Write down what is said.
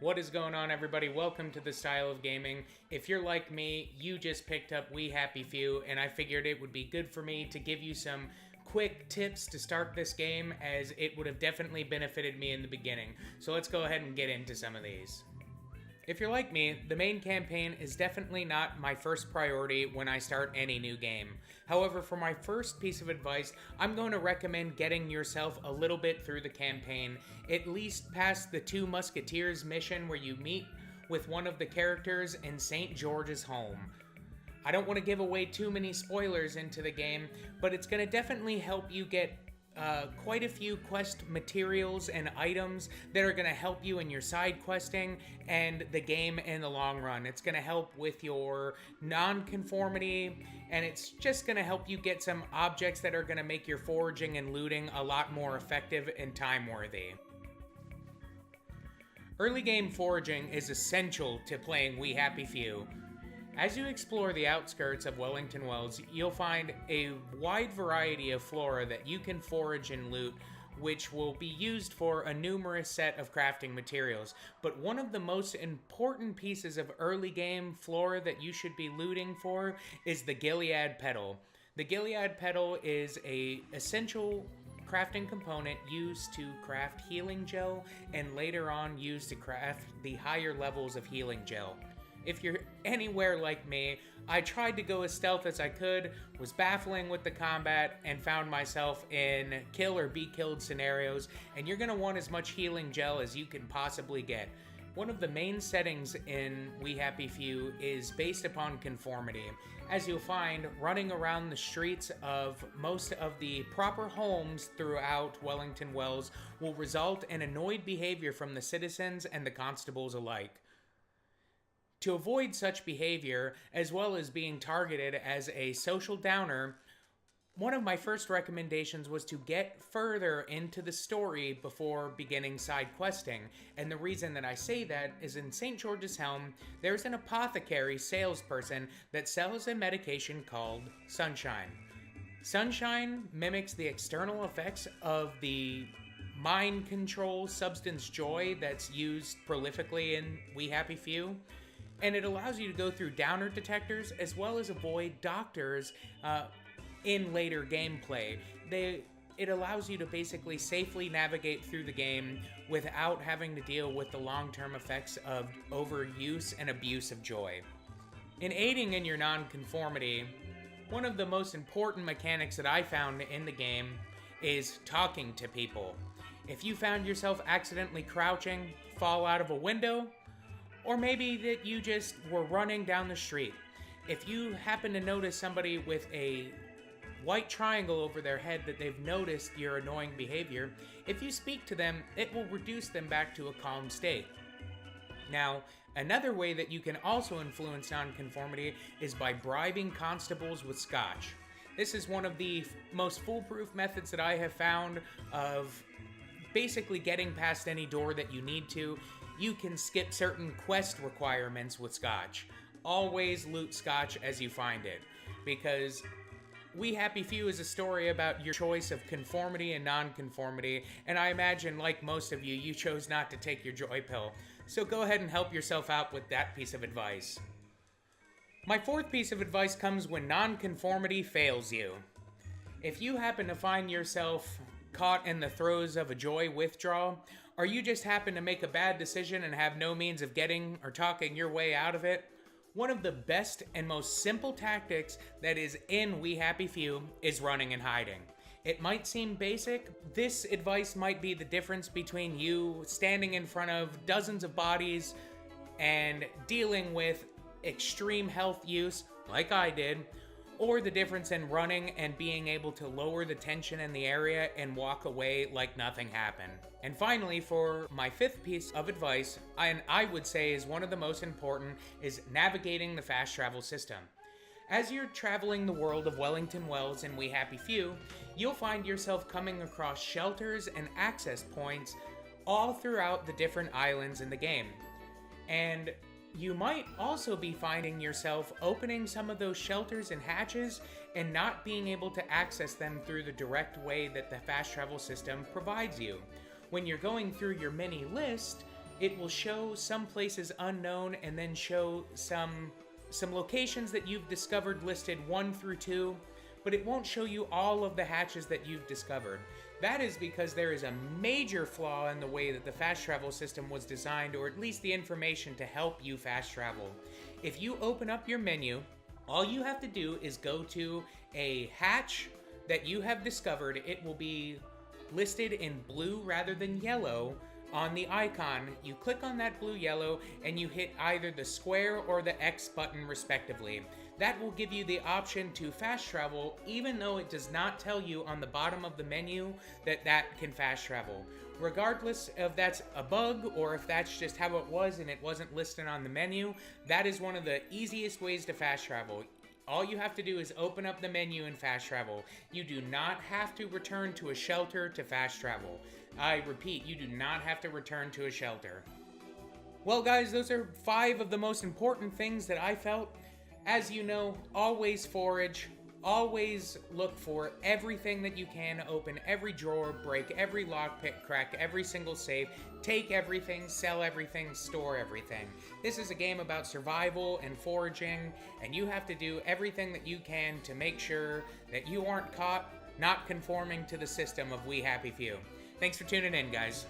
What is going on, everybody? Welcome to the Style of Gaming. If you're like me, you just picked up We Happy Few, and I figured it would be good for me to give you some quick tips to start this game, as it would have definitely benefited me in the beginning. So let's go ahead and get into some of these. If you're like me, the main campaign is definitely not my first priority when I start any new game. However, for my first piece of advice, I'm going to recommend getting yourself a little bit through the campaign, at least past the Two Musketeers mission where you meet with one of the characters in St. George's home. I don't want to give away too many spoilers into the game, but it's going to definitely help you get quite a few quest materials and items that are going to help you in your side questing and the game in the long run. It's going to help with your nonconformity, and it's just going to help you get some objects that are going to make your foraging and looting a lot more effective and time-worthy. Early game foraging is essential to playing We Happy Few. As you explore the outskirts of Wellington Wells, you'll find a wide variety of flora that you can forage and loot, which will be used for a numerous set of crafting materials. But one of the most important pieces of early game flora that you should be looting for is the Gilead petal. The Gilead petal is an essential crafting component used to craft healing gel, and later on used to craft the higher levels of healing gel. If you're anywhere like me, I tried to go as stealth as I could, was baffling with the combat, and found myself in kill or be killed scenarios, and you're going to want as much healing gel as you can possibly get. One of the main settings in We Happy Few is based upon conformity. As you'll find, running around the streets of most of the proper homes throughout Wellington Wells will result in annoyed behavior from the citizens and the constables alike. To avoid such behavior, as well as being targeted as a social downer, one of my first recommendations was to get further into the story before beginning side questing. And the reason that I say that is in St. George's Helm, there's an apothecary salesperson that sells a medication called Sunshine. Sunshine mimics the external effects of the mind control substance joy that's used prolifically in We Happy Few. And it allows you to go through downer detectors as well as avoid doctors in later gameplay. It allows you to basically safely navigate through the game without having to deal with the long-term effects of overuse and abuse of joy. In aiding in your nonconformity, one of the most important mechanics that I found in the game is talking to people. If you found yourself accidentally crouching, fall out of a window, or maybe that you just were running down the street. If you happen to notice somebody with a white triangle over their head that they've noticed your annoying behavior, if you speak to them, it will reduce them back to a calm state. Now, another way that you can also influence nonconformity is by bribing constables with scotch. This is one of the most foolproof methods that I have found of basically getting past any door that you need to. You can skip certain quest requirements with scotch. Always loot scotch as you find it, because We Happy Few is a story about your choice of conformity and nonconformity, and I imagine, like most of you, you chose not to take your joy pill. So go ahead and help yourself out with that piece of advice. My fourth piece of advice comes when nonconformity fails you. If you happen to find yourself caught in the throes of a joy withdrawal, or you just happen to make a bad decision and have no means of getting or talking your way out of it, one of the best and most simple tactics that is in We Happy Few is running and hiding. It might seem basic. This advice might be the difference between you standing in front of dozens of bodies and dealing with extreme health use, like I did, or the difference in running and being able to lower the tension in the area and walk away like nothing happened. And finally, for my fifth piece of advice, and I would say is one of the most important, is navigating the fast travel system. As you're traveling the world of Wellington Wells and We Happy Few, you'll find yourself coming across shelters and access points all throughout the different islands in the game. And you might also be finding yourself opening some of those shelters and hatches and not being able to access them through the direct way that the fast travel system provides you. When you're going through your mini list, it will show some places unknown and then show some locations that you've discovered listed 1 through 2, but it won't show you all of the hatches that you've discovered. That is because there is a major flaw in the way that the fast travel system was designed, or at least the information to help you fast travel. If you open up your menu, all you have to do is go to a hatch that you have discovered. It will be listed in blue rather than yellow on the icon. You click on that blue-yellow and you hit either the square or the X button respectively. That will give you the option to fast travel, even though it does not tell you on the bottom of the menu that can fast travel. Regardless if that's a bug or if that's just how it was and it wasn't listed on the menu, that is one of the easiest ways to fast travel. All you have to do is open up the menu and fast travel. You do not have to return to a shelter to fast travel. I repeat, you do not have to return to a shelter. Well guys, those are 5 of the most important things that I felt. As you know, always forage, always look for everything that you can, open every drawer, break every lockpick, crack every single safe, take everything, sell everything, store everything. This is a game about survival and foraging, and you have to do everything that you can to make sure that you aren't caught not conforming to the system of We Happy Few. Thanks for tuning in, guys.